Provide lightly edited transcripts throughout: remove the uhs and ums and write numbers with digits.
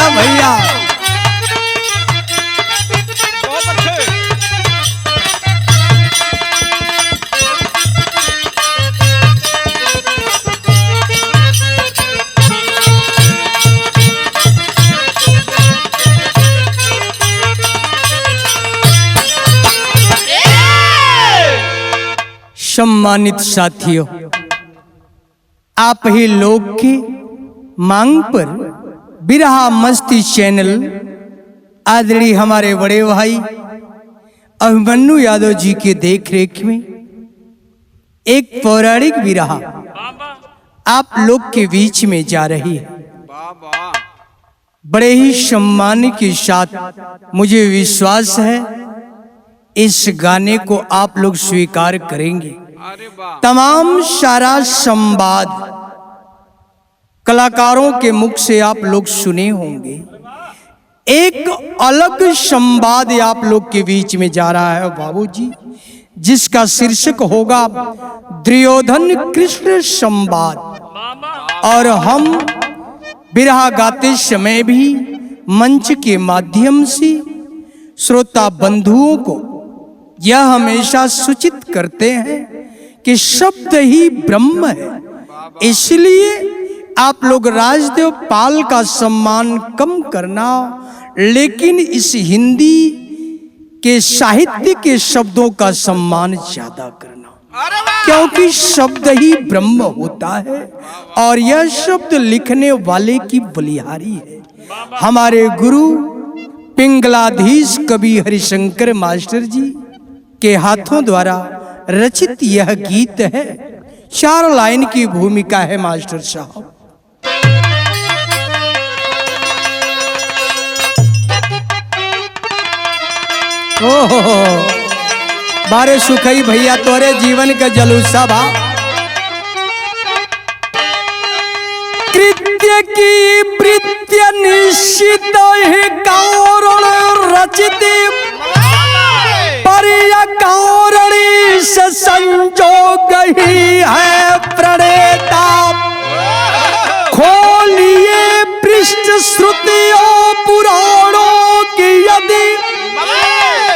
जिया भैया। बहुत अच्छे। सम्मानित साथियों, आप ही लोग की मांग पर बिरहा मस्ती चैनल आदरणीय हमारे बड़े भाई अभिमन्यु यादव जी के देखरेख में एक पौराणिक बिरहा आप लोग के बीच में जा रही है। वाह बड़े ही सम्मान के साथ मुझे विश्वास है इस गाने को आप लोग स्वीकार करेंगे। अरे वाह। तमाम सारा संवाद कलाकारों के मुख से आप लोग सुने होंगे। एक अलग संवाद आप लोग के बीच में जा रहा है बाबूजी, जिसका शीर्षक होगा दुर्योधन कृष्ण संवाद। और हम बिरहा गाते समय भी मंच के माध्यम से श्रोता बंधुओं को यह हमेशा सूचित करते हैं कि शब्द ही ब्रह्म है। इसलिए आप लोग राजदेव पाल का सम्मान कम करना, लेकिन इस हिंदी के साहित्य के शब्दों का सम्मान ज्यादा करना, क्योंकि शब्द ही ब्रह्म होता है और यह शब्द लिखने वाले की बलिहारी है। हमारे गुरु पिंगलाधीश कवि हरिशंकर मास्टर जी के हाथों द्वारा रचित यह गीत है। 4 लाइन की भूमिका है मास्टर साहब। ओहो बारे सुखई भैया तोरे जीवन का जलूसा बा। कृत्य की वृत्य निश्चित ही कारण रचित, कारणि से संजोग ही है प्रणेता। खोलिए पृष्ठ श्रुतियों पुराणों की यदि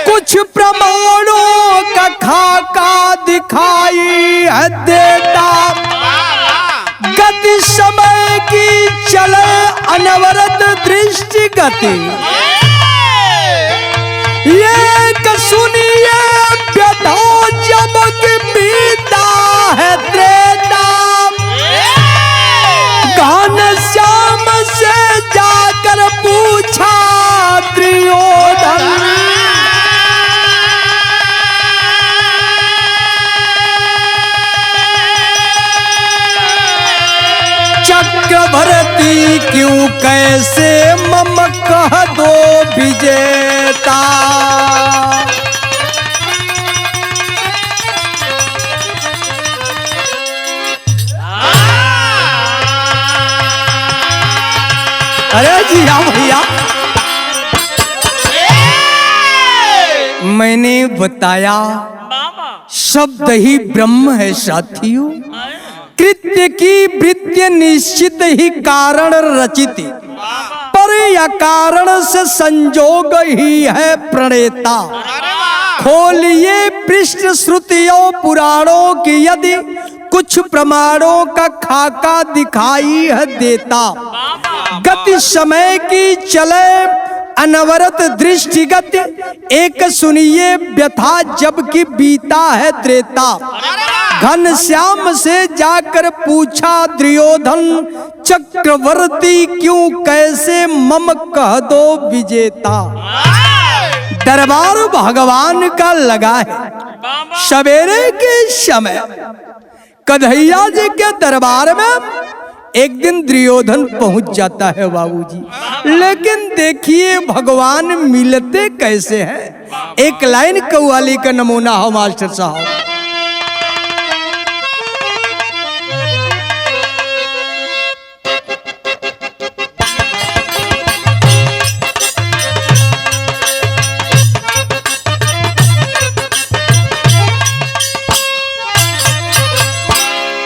कुछ प्रमाणों का खाका दिखाई है देता। गति समय की चले अनवरत दृष्टि गति, ये सुनिए व्यथा जब बीता है त्रेता। घनश्याम से जाकर पूछा दुर्योधन, चक्रवर्ती क्यों कैसे मम कह दो विजेता। अरे जी हाँ भैया, मैंने बताया शब्द ही ब्रह्म है साथियों। कृत्य की वृत्ति निश्चित ही कारण रचित, पर या कारण से संजोग ही है प्रणेता। खोलिए पृष्ठ श्रुतियों पुराणों की यदि कुछ प्रमाणों का खाका दिखाई है देता। गति समय की चले अनवरत दृष्टिगत, एक सुनिए व्यथा जबकि बीता है त्रेता। घनश्याम से जाकर पूछा दुर्योधन, चक्रवर्ती क्यों कैसे मम कह दो विजेता। दरबार भगवान का लगा है सवेरे के समय। कन्हैया जी के दरबार में एक दिन दुर्योधन पहुंच जाता है बाबूजी, लेकिन देखिए भगवान मिलते कैसे हैं। एक लाइन कव्वाली का नमूना हो मास्टर साहब।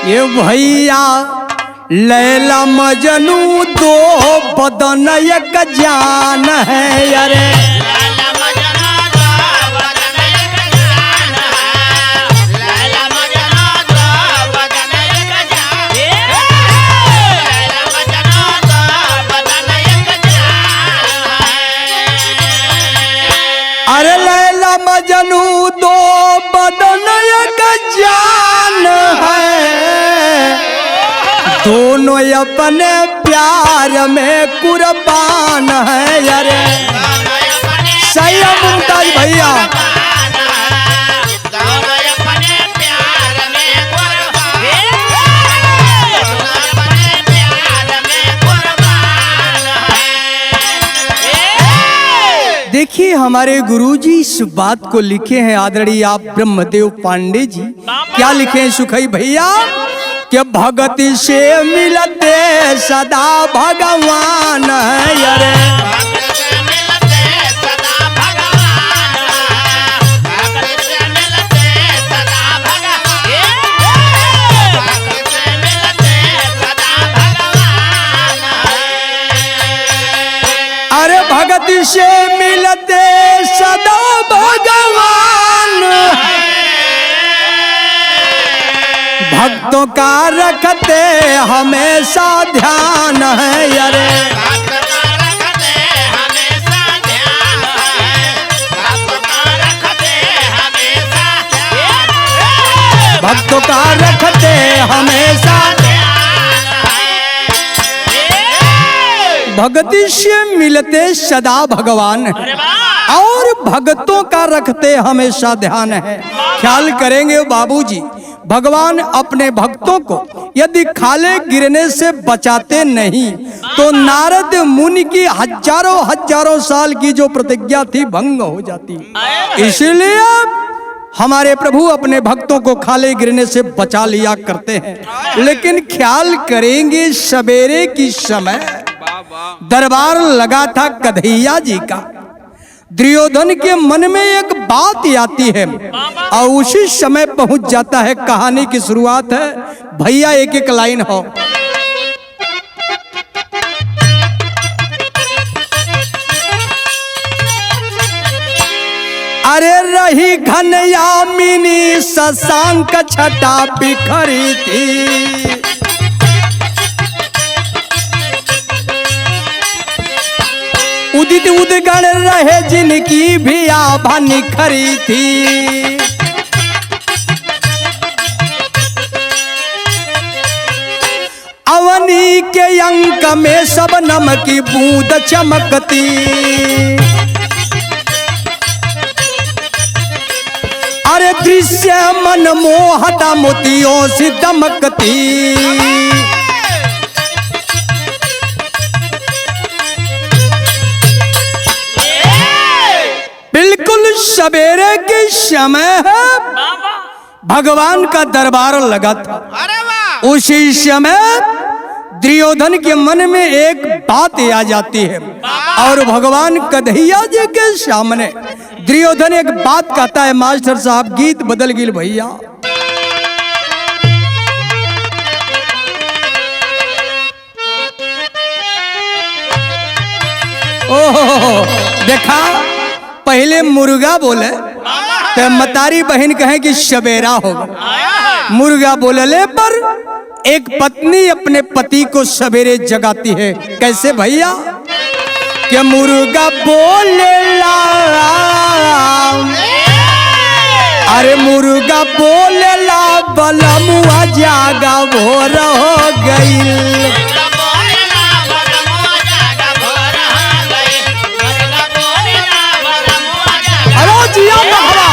ये भैया लैला मजनू दो बदन एक जान है अरे अरे लैला मजनू दो बदन एक जान है दोनों अपने प्यार में कुर्बान है अरे सही है मुमताज भैया। देखिए हमारे गुरुजी इस बात को लिखे हैं आदरणीय आप ब्रह्मदेव पांडे जी। क्या लिखे हैं सुखई भैया कि भगति से मिलते सदा भगवान है अरे अरे भगति से मिलते सदा भगवान भक्तों का रखते हमेशा ध्यान है अरे भक्तों का रखते हमेशा भक्ति से मिलते सदा भगवान है और भक्तों का रखते हमेशा ध्यान है। ख्याल करेंगे बाबूजी भगवान अपने भक्तों को यदि खाले गिरने से बचाते नहीं तो नारद मुनि की हजारों हजारों साल की जो प्रतिज्ञा थी भंग हो जाती। इसलिए हमारे प्रभु अपने भक्तों को खाले गिरने से बचा लिया करते हैं। लेकिन ख्याल करेंगे सवेरे की समय दरबार लगा था कन्हैया जी का। दुर्योधन के मन में एक बात आती है और उसी समय पहुंच जाता है। कहानी की शुरुआत है भैया, एक एक लाइन हो। अरे रही घनयामिनी शशांक छटा बिखरी थी, उदित उदगण रहे जिनकी भी आभा निखरी थी। अवनी के अंक में शबनम की बूंद चमकती, अरे दृश्य मनमोहता मोतियों से दमकती। बिल्कुल सवेरे के समय है, भगवान का दरबार लगा था। उसी समय दुर्योधन के मन में एक बात आ जाती है और भगवान कन्हैया जी के सामने दुर्योधन एक बात कहता है। मास्टर साहब गीत बदल गिल भैया। ओह देखा, पहले मुर्गा बोले तो मतारी बहन कहे कि सवेरा होगा। मुर्गा बोलले पर एक पत्नी अपने पति को सवेरे जगाती है। कैसे भैया? कि मुर्गा बोलेला, अरे मुर्गा बोलेला बलमुआ जागा भोर हो गईल। अरे जिया बहरा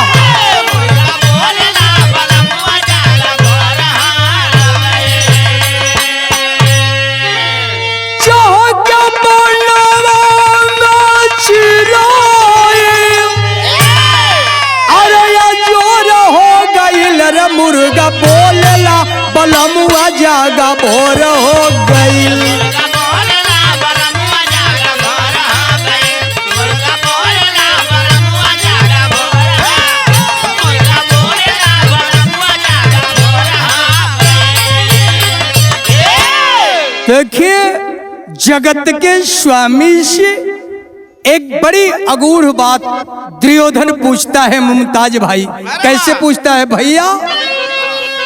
मुर्गा बोलेला बलमुआ जागा भोर हो गईल। जगत के स्वामी से एक बड़ी अगूढ़ बात दुर्योधन पूछता है मुमताज भाई। कैसे पूछता है भैया?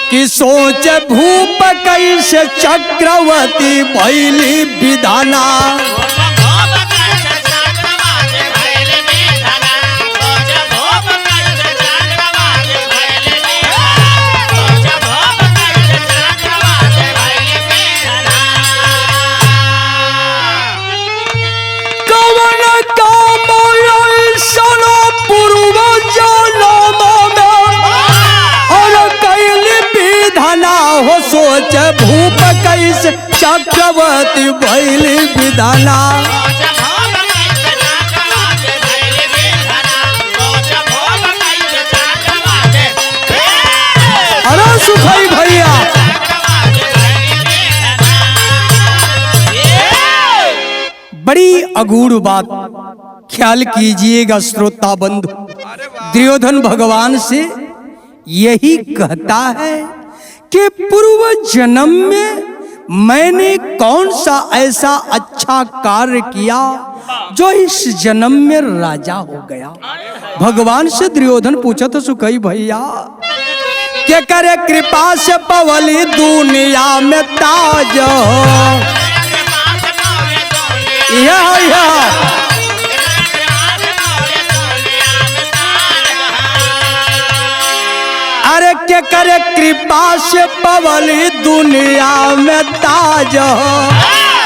कि सोच भूप कैसे चक्रवर्ती भैली विधाना। हो सोच भूप कैसे चक्रवर्ती भैली विधाना। अरे सुखाई भैया, बड़ी अगूढ़ बात ख्याल कीजिएगा श्रोता बंधु। दुर्योधन भगवान से यही कहता है कि पूर्व जन्म में मैंने कौन सा ऐसा अच्छा कार्य किया जो इस जन्म में राजा हो गया। भगवान से दुर्योधन पूछा तो सुखई भैया, क्या करे कृपा से पवली दुनिया में ताज। या अरे क्या करे कृपा से पवली दुनिया में ताज।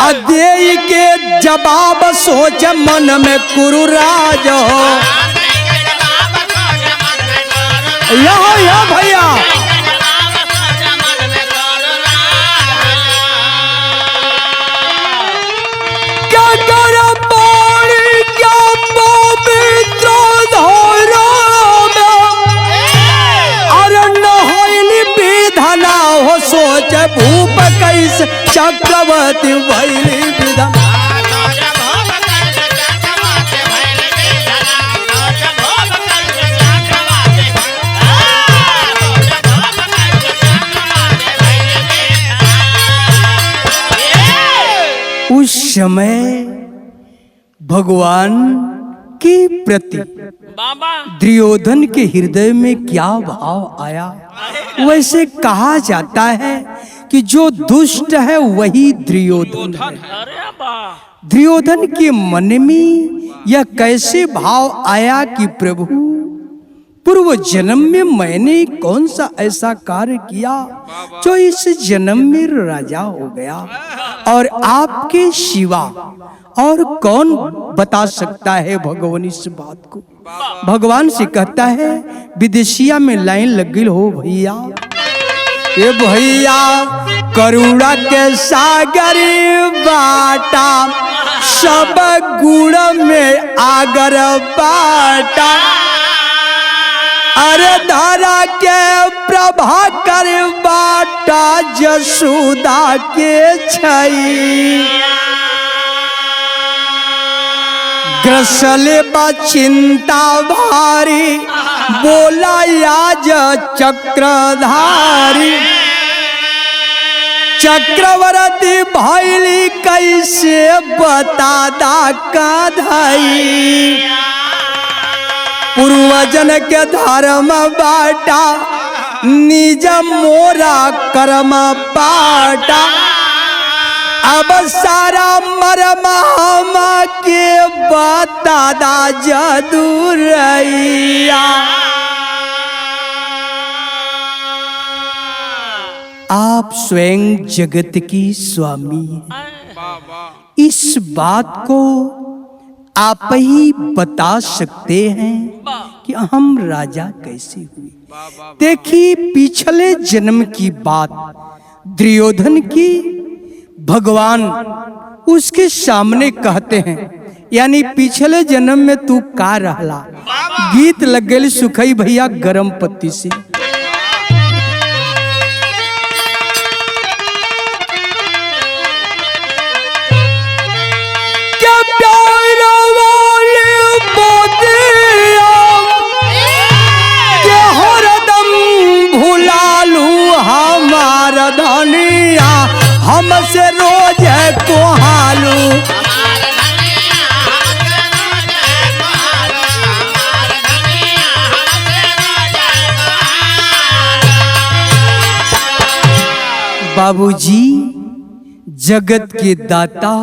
अध्यय के जवाब सोच मन में कुरुराज। या भैया, क्या कर पानी क्या पवित्र धारा में। अरे नहाइली विधाना हो सोच भूप कैसे चक्रवर्ती भैली विधाना। उस समय भगवान के प्रति दुर्योधन के हृदय में क्या भाव आया। वैसे कहा जाता है कि जो दुष्ट है वही दुर्योधन है। दुर्योधन के मन में यह कैसे भाव आया कि प्रभु पूर्व जन्म में मैंने कौन सा ऐसा कार्य किया जो इस जन्म में राजा हो गया, और आपके सिवा और कौन बता सकता है भगवान इस बात को। भगवान से कहता है विदेशिया में लाइन लग गई हो भैया। ये भैया करुणा के सागर बाटा सब गुण में आगर बाटा। अरे धारा के प्रभा कर बाटा जसुदा के छई। ग्रसले बा चिंता भारी बोला आज चक्रधारी। चक्रवर्ती भैली कैसे बता दा कधाई। पूर्वजन के धर्म बाटा निज मोरा कर्म बाटा। अब सारा मर्म हम के बता दा जदुरैया। आप स्वयं जगत की स्वामी हैं। इस बात को आप ही बता सकते हैं कि हम राजा कैसे हुए। देखिए पिछले जन्म की बात दुर्योधन की भगवान उसके सामने कहते हैं, यानी पिछले जन्म में तू का रहला। गीत लग गए सुखई भैया गरम पत्ती से। हमसे रोज कोहालू। बाबूजी जगत के दाता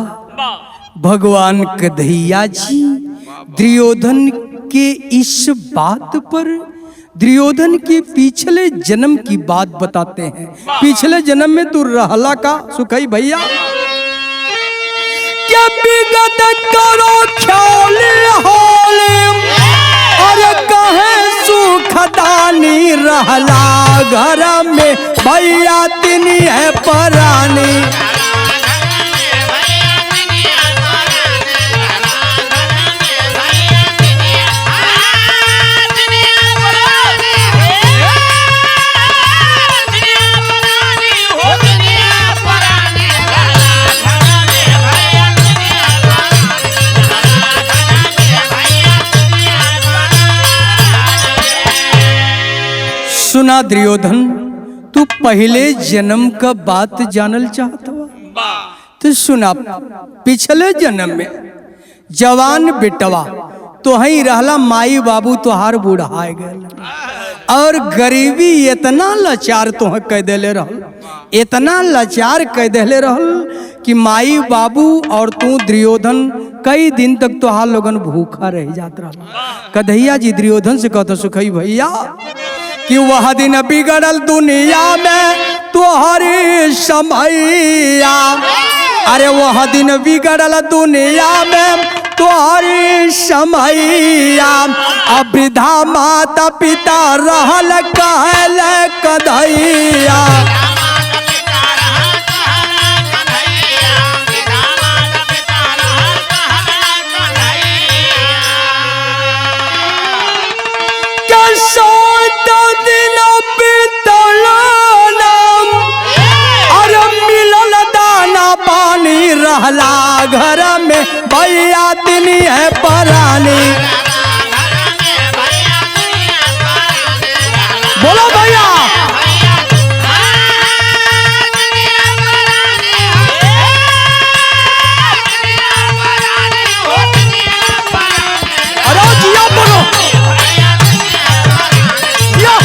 भगवान कन्हैया जी दुर्योधन के इस बात पर दुर्योधन के पिछले जन्म की बात बताते हैं। पिछले जन्म में तू रहला का सुखई भैया क्या विगत करो ख्याले होले और कहे सुखदानी रहला घर में भैया तिनी है परानी। सुना दुर्योधन तू पहले जन्म का बात जानल चाहता तो सुना। पिछले जन्म में जवान बेटवा तो ही रहला माई बाबू तोहार बूढ़ाए गए और गरीबी इतना लाचार तो कह देले रहल, इतना लाचार कह देले रहल कि माई बाबू और तू दुर्योधन कई दिन तक तोहार लोगन भूखा रह जात रहल। कन्हैया जी दुर्योधन से कहते सुखई भैया कि वह दिन बिगड़ल दुनिया में तोहरी समैया। अरे वह दिन बिगड़ल दुनिया में तोहरी समैया। अब वृद्धा माता पिता रहल कहल कन्हैया। रहला घर में भैया तिनी है परानी। बोलो भैया अरे जिया बोलो जिया।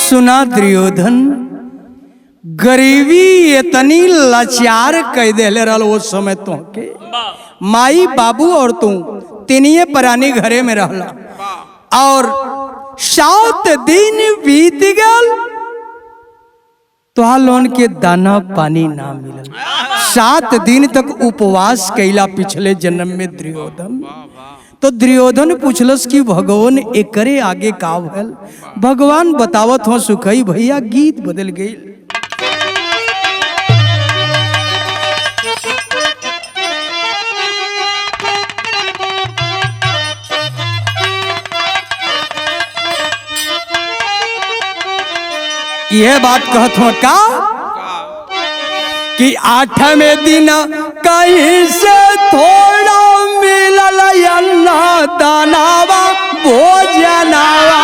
सुना दुर्योधन गरीबी इतनी लाचार कह देले रहल उस समय तो के माई बाबू और तू तिनिये परानी घरे में रहला और 7 दिन बीत गल तोहार लोन के दाना पानी ना मिलल। 7 दिन तक उपवास कैला पिछले जन्म में दुर्योधन। तो दुर्योधन पूछलस कि भगवान एकरे आगे का भल। भगवान बतावत हो सुखई भैया गीत बदल गई। यह बात कहत हो का कि 8वें दिन कहीं से थोड़ा मिलल अन्ना दानावा भोजनावा।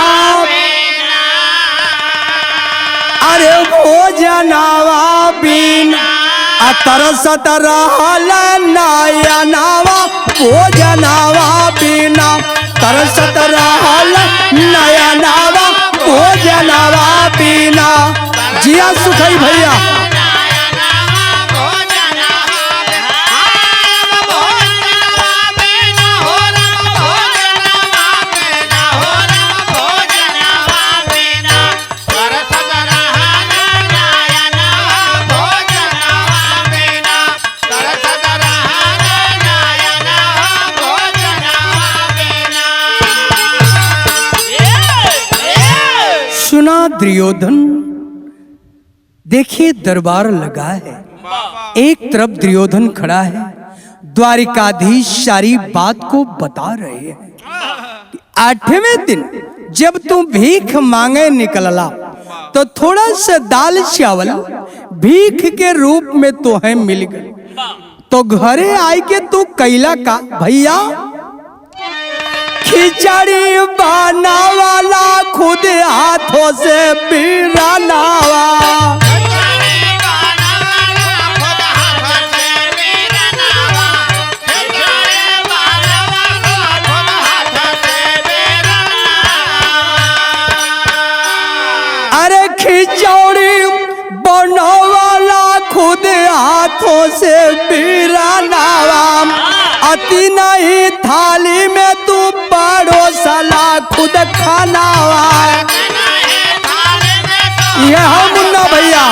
अरे भोजनावा बिना तरसत रहल नयनावा। भोजनावा बिना तरसत रहल नयनावा। भोजनावा बिना जिया सुखई भैया दुर्योधन। देखिए दरबार लगा है, एक तरफ दुर्योधन खड़ा है, द्वारिकाधीश सारी बात को बता रहे हैं। 8वें दिन जब तू भीख मांगे निकलला तो थोड़ा सा दाल चावल भीख के रूप में तो है मिल गए। तो घरे आए के तू कैला का भैया खिचड़ी बनावाला खुद हाथों से बिरानावा। अरे खिचड़ी बनावाला खुद हाथों से बिरानावा। अति नहीं थाली में तू परोसला खुद खानावा। ये हम मुन्ना भैया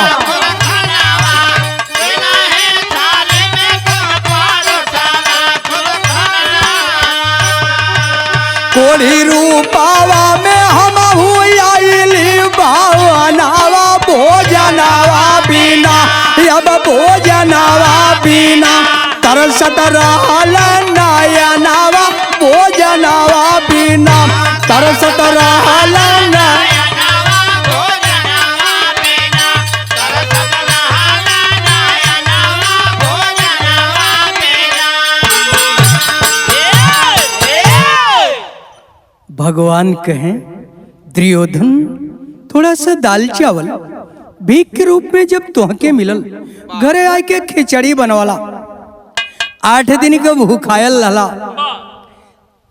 कोढ़ी रूपावा में हम आइली भावनावा। भोजनावा बिना अब भोजनावा बिना तरसत रहल नयनावा। भोजनावा बिना तरसत रहल भगवान कहें दुर्योधन थोड़ा सा दाल चावल भीख के रूप में जब तुहके मिलल घरे आके खिचड़ी बनवाला। 8 दिन का भूखायल रहला।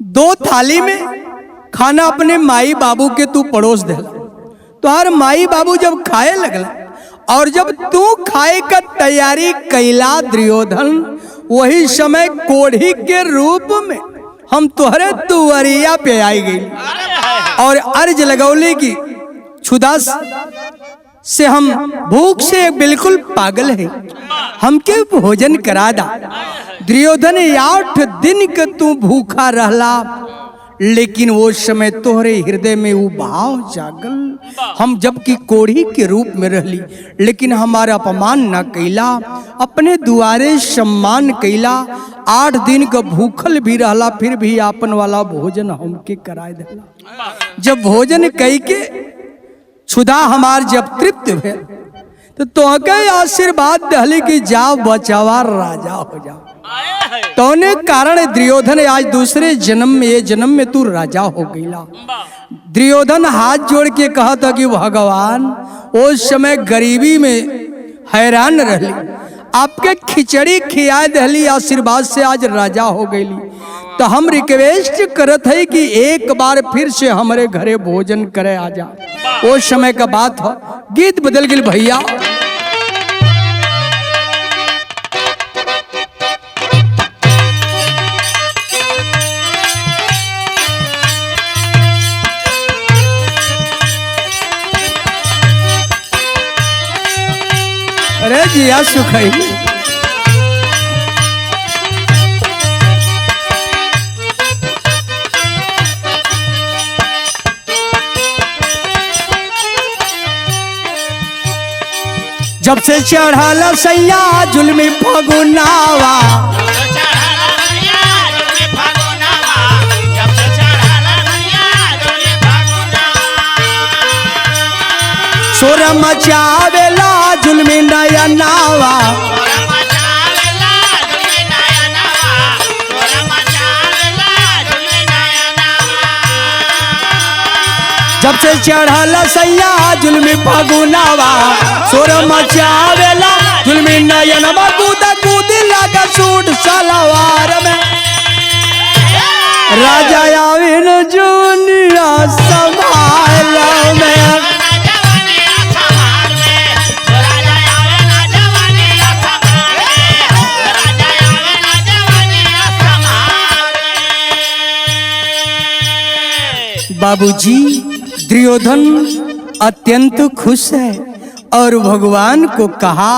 2 थाली में खाना अपने माई बाबू के तू पड़ोस देला। तुहार माई बाबू जब खाए लगला और जब तू खाए का तैयारी कैला दुर्योधन, वही समय कोढ़ी के रूप में हम तुहरे तुवरिया पे आई गई और अर्ज लगौले की क्षुधा से हम भूख से बिल्कुल पागल है, हमके भोजन करा दा। दुर्योधन 8 दिन के तू भूखा रहला, लेकिन वो समय तोहरे हृदय में वो भाव जागल। हम जबकि कोढ़ी के रूप में रहली, लेकिन हमारा अपमान न कैला, अपने दुआरे सम्मान कैला। 8 दिन का भूखल भी रहला, फिर भी आपन वाला भोजन हमके कराए देला। जब भोजन कई के क्षुधा हमार जब तृप्त भेल तो तोहके आशीर्वाद दहली कि जाओ बचावा राजा हो जाओ। तोने कारण दुर्योधन आज दूसरे जन्म में, ये जन्म में तू राजा हो गईला। दुर्योधन हाथ जोड़ के कहा था कि भगवान उस समय गरीबी में हैरान रहली, आपके खिचड़ी खिया दहली, आशीर्वाद से आज राजा हो गईली। तो हम रिक्वेस्ट करत है कि एक बार फिर से हमारे घरे भोजन करे आ जा। उस समय का बात हो, गीत बदल गई भैया। अरे जिया सुखाई जब से चढ़ाला सैया जुल्मी फगुनावा, सोर मचावेला जुल्मी नयनावा। जब से चढ़ाला सैया जुल्मी फगुनावा, सोर मचावेला जुल्मी नयनवा। कूद कूद लगा सूट सलवार में, राजा आविन जुनिया संभाल में। बाबूजी दुर्योधन अत्यंत खुश है और भगवान को कहा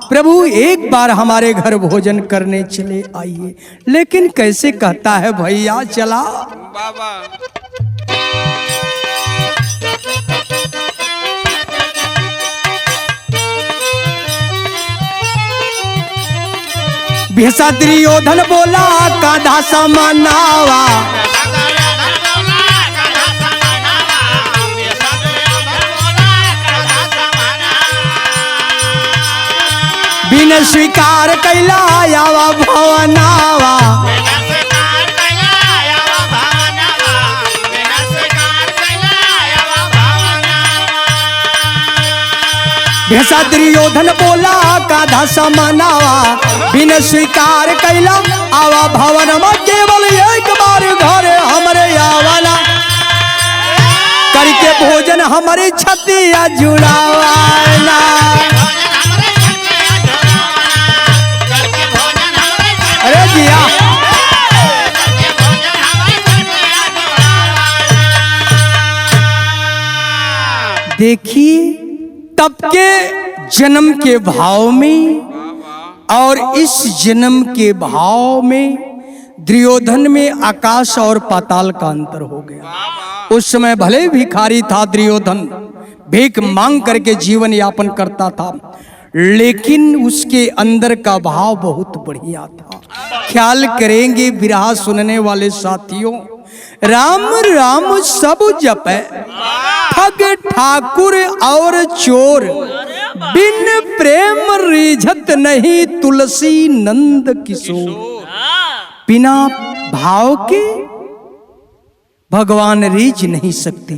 प्रभु एक बार हमारे घर भोजन करने चले आइए। लेकिन कैसे कहता है भैया चला बाबा। भीषा दुर्योधन बोला काधा समानावा, बिन स्वीकार कैला यावा भवनावा। ऐसा दुर्योधन बोला काधा समानावा बिन स्वीकार कैला आवा भवन में केवल एक बार घरे हमरे आवाला करके भोजन हमारी छतिया जुड़ावाला। अरे जिया देखिए तब के जन्म के भाव में और इस जन्म के भाव में दुर्योधन में आकाश और पाताल का अंतर हो गया। उस समय भले भिखारी था दुर्योधन, भीख मांग करके जीवन यापन करता था, लेकिन उसके अंदर का भाव बहुत बढ़िया था। ख्याल करेंगे विरहा सुनने वाले साथियों, राम राम सब जपे ठग ठाकुर और चोर बिन प्रेम रिझत नहीं तुलसी नंद किशोर। बिना भाव के भगवान रीझ नहीं सकते।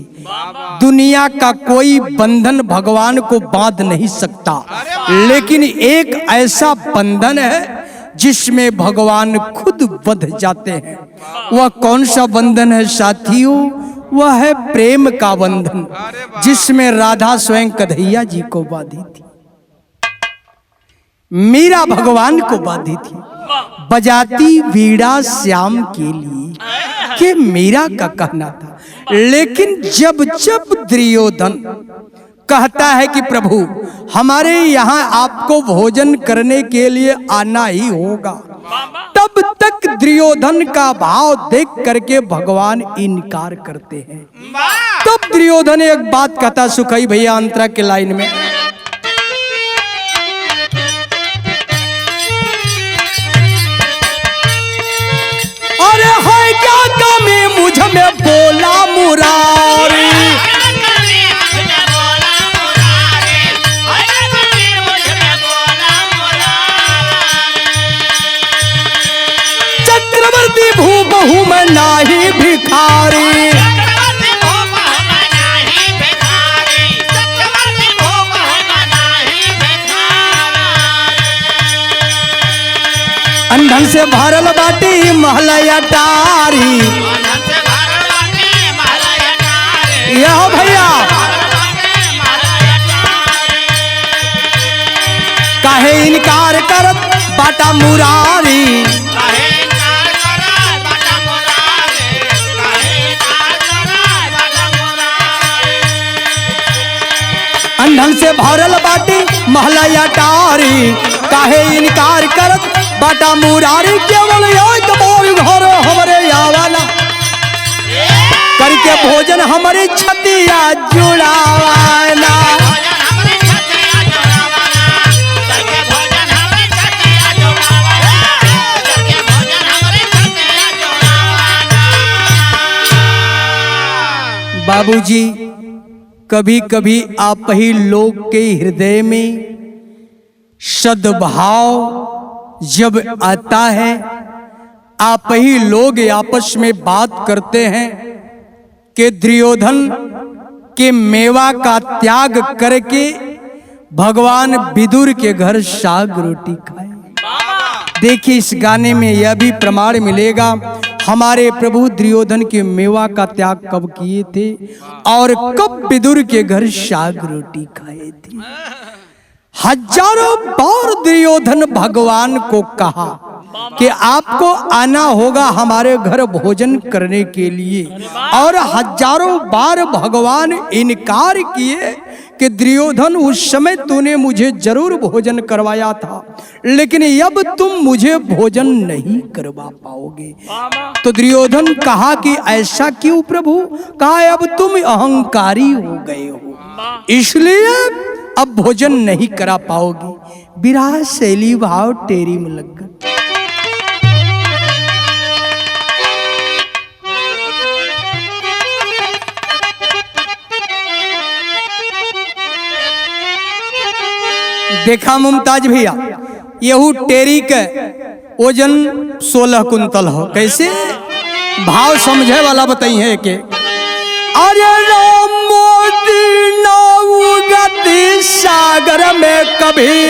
दुनिया का कोई बंधन भगवान को बांध नहीं सकता, लेकिन एक ऐसा बंधन है जिसमें भगवान खुद बंध जाते हैं। वह कौन सा बंधन है साथियों? वह है प्रेम का बंधन, जिसमें राधा स्वयं कन्हैया जी को बांधी थी, मीरा भगवान को बांधी थी, बजाती वीणा श्याम के लिए, कि मीरा का कहना था। लेकिन जब जब दुर्योधन कहता है कि प्रभु हमारे यहाँ आपको भोजन करने के लिए आना ही होगा, तब तक दुर्योधन का भाव देख करके भगवान इनकार करते हैं। तब दुर्योधन एक बात कहता, सुखई भैया अंतरा के लाइन में, अरे है क्या कमी मुझ में बोला मुरारी, चक्रवर्ती भूबहू में नाही भिखारी, अंधन से भरल बाटी महलया टारी। यह भैया काहे इनकार करत बाटा मुरारी, अंधन से भरल बाटी महलया टारी, काहे इनकार करत बाटा मुरारी, केवल एक बार घर हमरे आवाला करके भोजन हमारी छतिया जुड़ावाला। बाबूजी, कभी कभी आप ही लोग के हृदय में सद्भाव जब आता है, आप ही लोग आपस में बात करते हैं कि दुर्योधन के मेवा का त्याग करके भगवान विदुर के घर साग रोटी खाए। देखिए इस गाने में यह भी प्रमाण मिलेगा, हमारे प्रभु दुर्योधन के मेवा का त्याग कब किए थे और कब विदुर के घर साग रोटी खाए थे। हजारों बार दुर्योधन भगवान को कहा कि आपको आना होगा हमारे घर भोजन करने के लिए, और हजारों बार भगवान इनकार किए कि दुर्योधन उस समय तूने मुझे जरूर भोजन करवाया था, लेकिन अब तुम मुझे भोजन नहीं करवा पाओगे। तो दुर्योधन कहा कि ऐसा क्यों प्रभु? कहा अब तुम अहंकारी हो गए हो, इसलिए अब भोजन नहीं करा पाओगी। विरह शैली भाव टेरी में लग गए। देखा मुमताज भैया, यहू टेरी के ओजन 16 कुंतल हो। कैसे भाव समझे वाला बताइए के, अरे राम मोदी नाऊ गति गति सागर में कभी,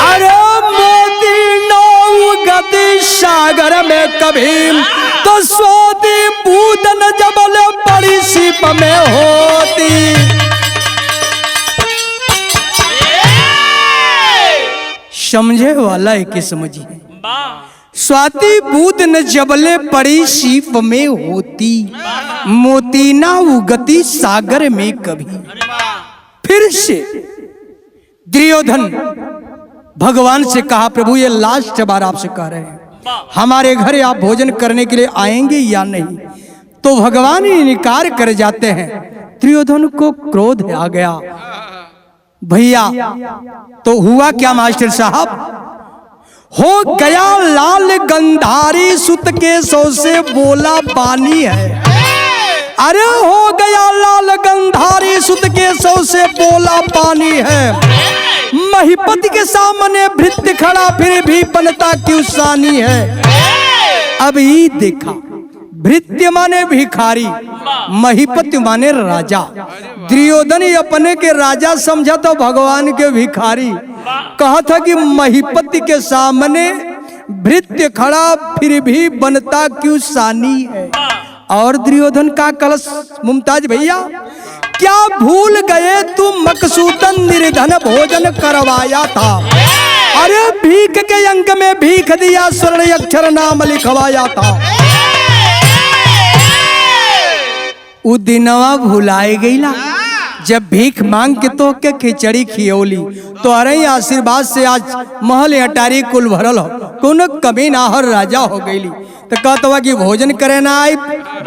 अरे मोती नौ गति सागर में कभी, तो सोती बूदन जबल बड़ी सीप में होती। समझे वाला है कि समझिए। स्वाति बूद न जबले पड़ी सीप में होती, मोती ना उगती सागर में कभी। फिर से दुर्योधन भगवान से कहा, प्रभु ये लास्ट बार आपसे कह रहे हैं, हमारे घर आप भोजन करने के लिए आएंगे या नहीं? तो भगवान इनकार कर जाते हैं। दुर्योधन को क्रोध आ गया। भैया तो हुआ क्या मास्टर साहब? हो गया लाल गंधारी सुत के सौ से बोला बानी है। अरे हो गया लाल गंधारी सुत के सौ से बोला पानी है। महिपति के सामने भृत्य खड़ा फिर भी बनता क्यों सानी है। अब ये देखा, भृत्य माने भिखारी, महिपति माने राजा। दुर्योधन अपने के राजा समझा तो भगवान के भिखारी। कहा था कि महिपति के सामने भृत्य खड़ा फिर भी बनता क्यों सानी है। और दुर्योधन का कलश, मुमताज भैया क्या भूल गए तुम मकसूदन निर्धन भोजन करवाया था। अरे भीख के अंक में भीख दिया, स्वर्ण अक्षर नाम लिखवाया था। उ दिनवा भुलाए गई ना, जब भीख मांग के तो के खिचड़ी खियौली। तो अरे आशीर्वाद से आज महल अटारी कुल भरल हो, कोनो कमी ना हर राजा हो गई। तो कहता कि भोजन करे ना आई,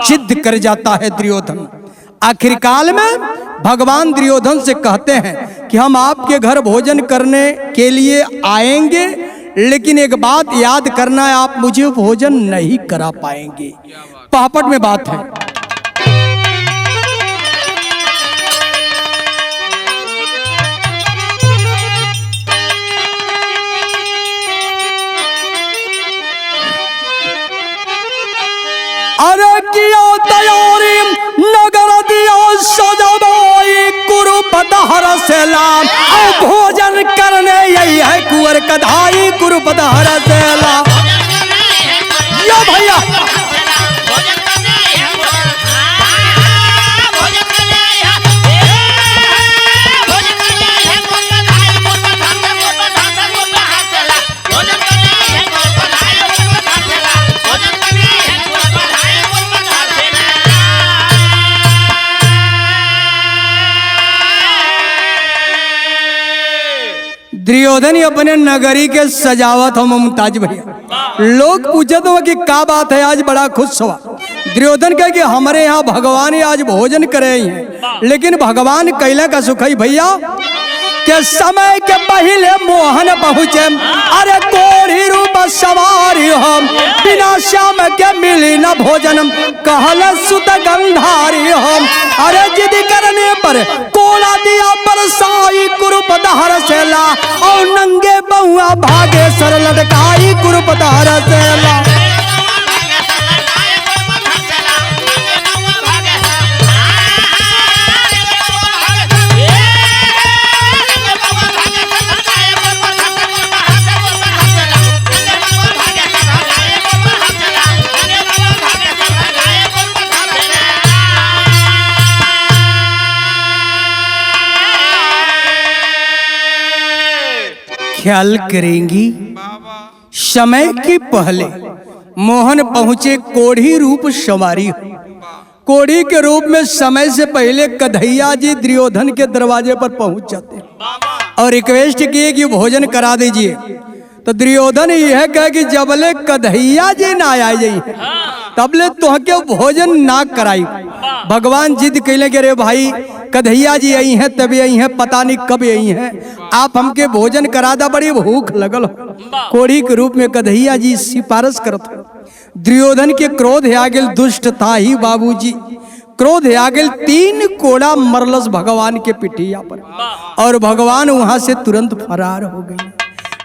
जिद कर जाता है दुर्योधन। आखिर काल में भगवान दुर्योधन से कहते हैं कि हम आपके घर भोजन करने के लिए आएंगे, लेकिन एक बात याद करना है, आप मुझे भोजन नहीं करा पाएंगे। पापट में बात है। अरे किया तैयारी नगर दिया सजवाई कुरुपत हर से लाम, भोजन करने यही है कुंवर कधाई कुरुपत हर से लाम। यो भैया दुर्योधन अपने नगरी के सजावत हो मुमताज भैया। लोग पूछते हो कि क्या बात है, आज बड़ा खुश हुआ। दुर्योधन कहे कि हमारे यहाँ भगवान आज भोजन करे हैं, लेकिन भगवान कैला का सुख है भैया के समय के पहले मोहन पहुँचे। अरे कोढ़ी रूप सवारी हम बिना श्याम के मिली न भोजन, कहल सुत गंधारी हम। अरे जिद करने पर कोड़ा दिया बरसाई कुरुपत हर से ला, और नंगे बहुआ भागे सर लटकाई कुरुपत हर से ला। ख्याल करेंगी समय के पहले मोहन पहुंचे कोढ़ी रूप सवारी। कोढ़ी के रूप में समय से पहले कन्हैया जी दुर्योधन के दरवाजे पर पहुंच जाते और रिक्वेस्ट किए कि भोजन करा दीजिए। तो दुर्योधन यह कहे कि जबले कन्हैया जी ना आ जाइए तबले तोहके भोजन ना कराई। भगवान जिद कैले कि अरे भाई कन्हैया जी आई हैं तभी आई हैं, पता नहीं कब आई हैं, आप हमके भोजन करा दा, बड़ी भूख लगल हो। कोढ़ी के रूप में कन्हैया जी सिफारिश करत। दुर्योधन के क्रोध आ गेल, दुष्ट था ही बाबूजी, क्रोध आ गेल, 3 कोड़ा मरलस भगवान के पिठिया पर, और भगवान वहां से तुरंत फरार हो गए।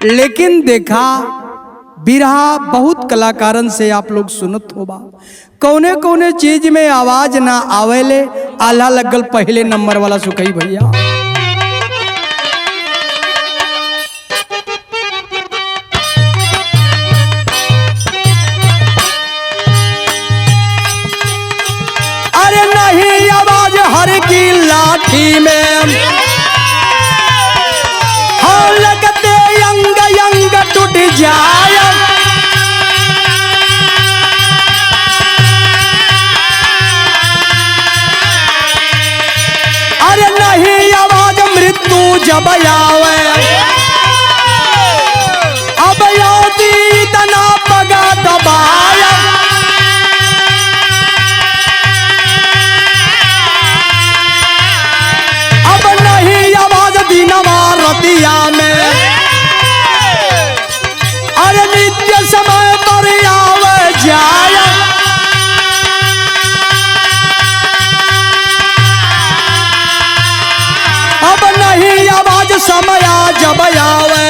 लेकिन देखा बिरहा बहुत कलाकारन से आप लोग सुनत होबा, कौने कौने चीज में आवाज ना आवेले, आला लगल पहले नंबर वाला सुखई भैया। रति में हाँ लगते अंग अंग टूट जाए। अरे नहीं आवाज मृत्यु जब आवे अब यादी इतना पगा दबाया। अब नहीं आवाज दिनवा रतिया में अरे नित्य समय पर आवे जाया। अब नहीं आवाज समय जब आवे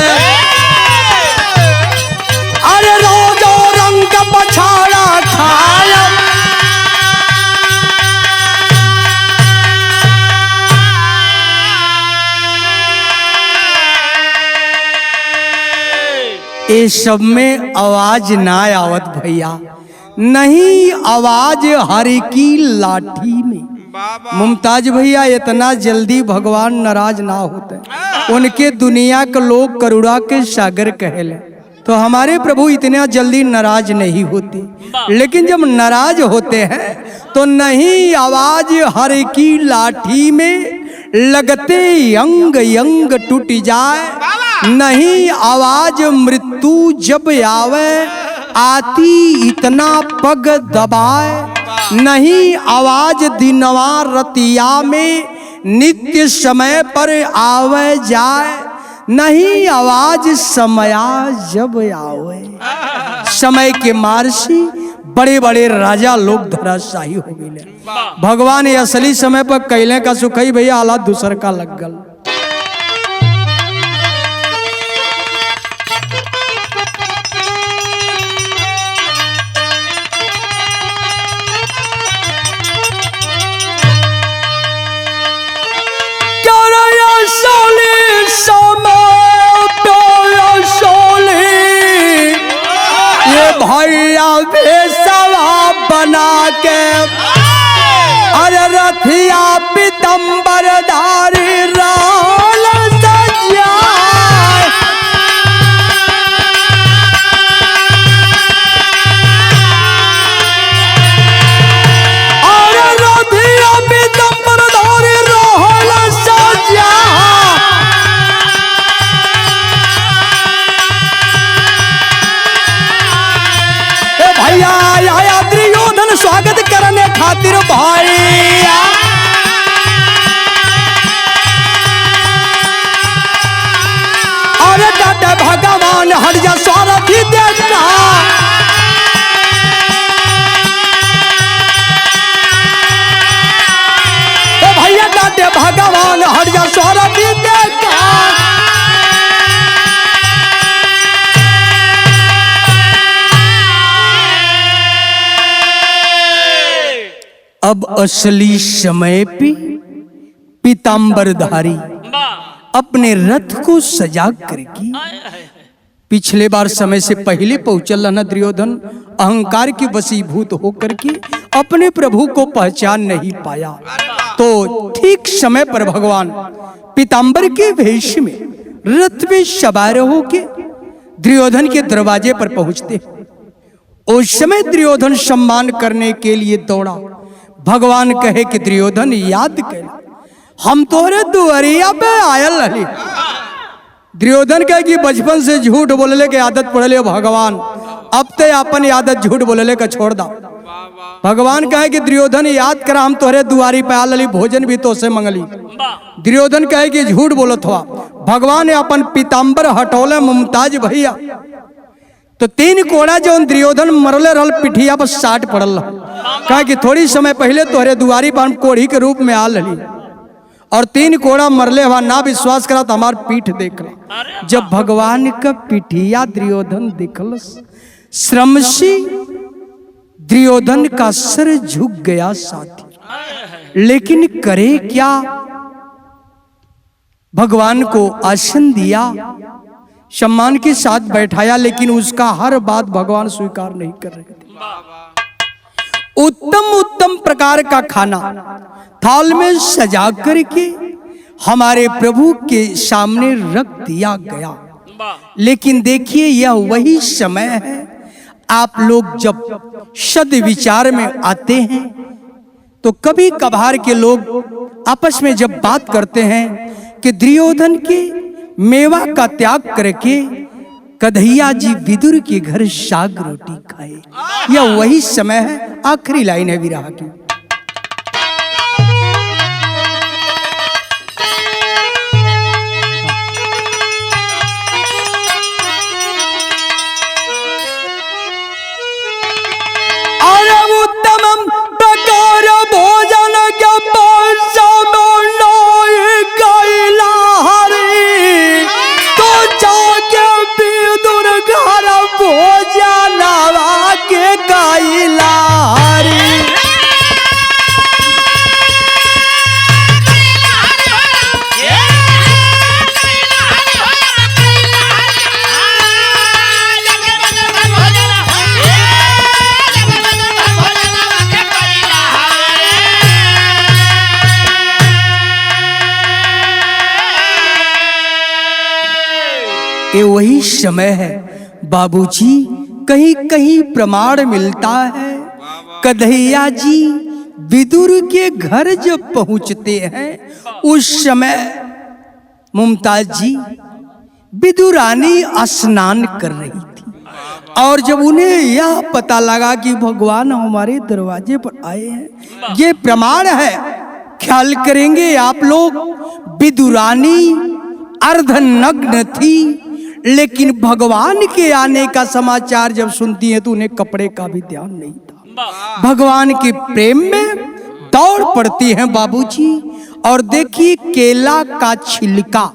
अरे रोजो रंग पछाड़ा खाया। ये सब में आवाज ना आवत भैया, नहीं आवाज हरि की लाठी में। बाबा मुमताज भैया इतना जल्दी भगवान नाराज ना होते, उनके दुनिया के लोग करुणा के सागर कहले, तो हमारे प्रभु इतना जल्दी नाराज नहीं होते। लेकिन जब नाराज होते हैं तो नहीं आवाज हर की लाठी में लगते अंग अंग टूट जाए। नहीं आवाज मृत्यु जब आवे आती इतना पग दबाए। नहीं आवाज दिनवा रतिया में नित्य समय पर आवे जाए। नहीं आवाज समया जब आवे समय के मारसी बड़े बड़े राजा लोग धराशाही हो गए। भगवान ये असली समय पर कैले का सुखई भैया आला दूसर का लग गल। भैया भेसवा बना के अरे रथिया पीतम्बर धारी राल सजाए। अरे रथिया पीतम्बर धारी राल सजाए। भैया आया दुर्योधन स्वागत करने खातिर भैया। अरे डाटे भगवान हरिया सारथी देखा। भैया डाटे भगवान हरिया सारथी देखा। अब असली समय पे पीतांबरधारी अपने रथ को सजा करके पिछले बार समय से पहले पहुंचल न दुर्योधन अहंकार की वशीभूत होकर के अपने प्रभु को पहचान नहीं पाया। तो ठीक समय पर भगवान पीतांबर के वेश में रथ में सवार होके दुर्योधन के दरवाजे पर पहुंचते। उस समय दुर्योधन सम्मान करने के लिए दौड़ा। भगवान कहे कि दुर्योधन याद कर हम तोरे दुआरिया पे आयल रही। दुर्योधन कहे कि बचपन से झूठ बोलने की आदत पड़े भगवान, अब ते अपन आदत झूठ बोलने का छोड़ दा। भगवान कहे कि दुर्योधन याद कर हम तोरे दुआरी पे आल रही, भोजन भी तो से मंगली। दुर्योधन कहे कि झूठ बोलत हुआ। भगवान ने अपन पीतांबर हटौले मुमताज भैया तो 3 कोड़ा जो दुर्योधन मरले रहल पिठिया पर साट पड़ल। कहा कि थोड़ी समय पहले तोहरे दुआरी पर हम कोढ़ी के रूप में आल रही और 3 कोड़ा मरले हुआ, ना विश्वास करा तो हमार पीठ देखला। जब भगवान का पिठिया दुर्योधन देखल श्रमसी दुर्योधन का सर झुक गया साथी। लेकिन करे क्या, भगवान को आसन दिया, सम्मान के साथ बैठाया, लेकिन उसका हर बात भगवान स्वीकार नहीं कर रहे थे। उत्तम उत्तम प्रकार का खाना थाल में सजा करके हमारे प्रभु के सामने रख दिया गया। वाह लेकिन देखिए यह वही समय है आप लोग जब सद्विचार में आते हैं तो कभी कभार के लोग आपस में जब बात करते हैं कि दुर्योधन के मेवा का त्याग करके कन्हैया जी विदुर के घर साग रोटी खाए। यह वही समय है। आखिरी लाइन है विरह की। ये वही समय है बाबूजी। कहीं कहीं प्रमाण मिलता है कन्हैया जी विदुर के घर जब पहुंचते हैं उस समय मुमताज जी विदुरानी स्नान कर रही थी और जब उन्हें यह पता लगा कि भगवान हमारे दरवाजे पर आए हैं, ये प्रमाण है। ख्याल करेंगे आप लोग विदुरानी अर्धनग्न थी लेकिन भगवान के आने का समाचार जब सुनती है तो उन्हें कपड़े का भी ध्यान नहीं था। भगवान के प्रेम में दौड़ पड़ती हैं बाबूजी और देखिए केला का छिलका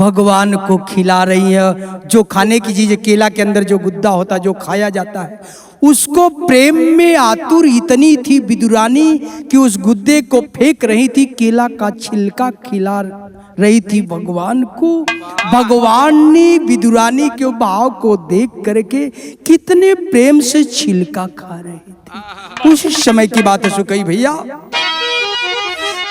भगवान को खिला रही है। जो खाने की चीज केला के अंदर जो गुद्दा होता है जो खाया जाता है उसको प्रेम में आतुर इतनी थी विदुरानी कि उस गुद्दे को फेंक रही थी, केला का छिलका खिला रही थी भगवान को। भगवान ने विदुरानी के भाव को देख करके कितने प्रेम से छिलका खा रहे थे। उस समय की बात है सुकई भैया।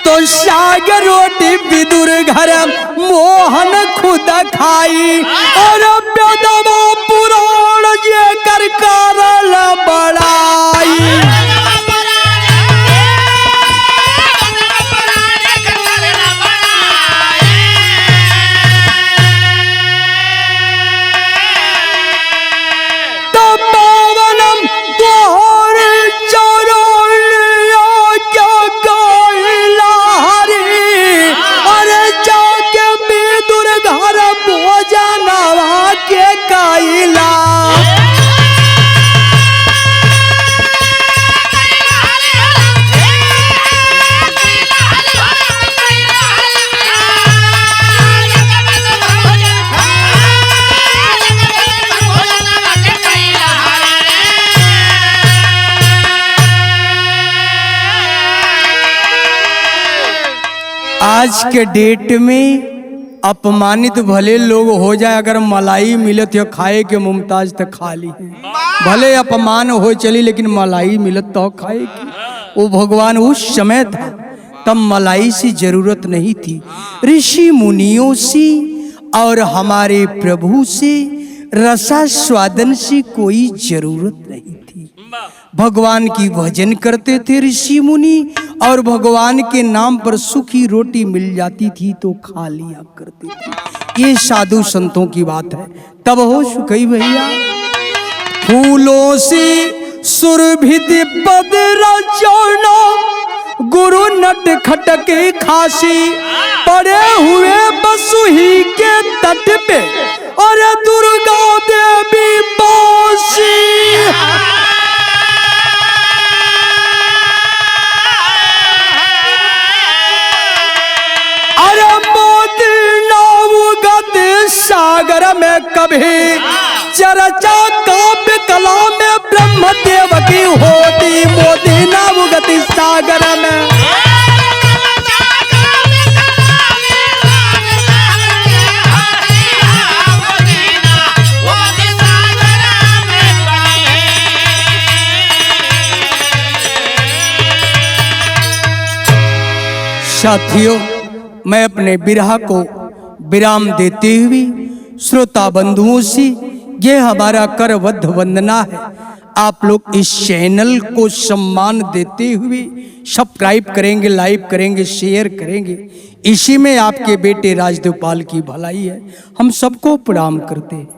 तो साग रोटी विदुर घर मोहन खुद खाई और बेदवा पुराण जे कर करल बड़ाई। आज के डेट में अपमानित भले लोग हो जाए, अगर मलाई मिलत हो खाए के मुमताज तो खा ली। भले अपमान हो चली लेकिन मलाई मिलत तो खाए की। वो भगवान उस समय था तब मलाई से जरूरत नहीं थी, ऋषि मुनियों से और हमारे प्रभु से रसा स्वादन से कोई जरूरत नहीं थी। भगवान की भजन करते थे ऋषि मुनि और भगवान के नाम पर सूखी रोटी मिल जाती थी तो खा लिया करते थे। ये साधु संतों की बात है। तब हो सुखई भैया फूलों से सुरभित बदरा चौना गुरु नट खटके खासी पड़े हुए बसुही के तट पे और दुर्गा देवी बासी। अरे मोती नावगत सागर में कभी चर्चा काव्य कला में ब्रह्म देव की होती। मोती नावगत सागर में साथियों मैं अपने विरह को विराम देते हुए श्रोता बंधुओं से ये हमारा करबद्ध वंदना है, आप लोग इस चैनल को सम्मान देते हुए सब्सक्राइब करेंगे, लाइक करेंगे, शेयर करेंगे। इसी में आपके बेटे राजदेव पाल की भलाई है। हम सबको प्रणाम करते हैं।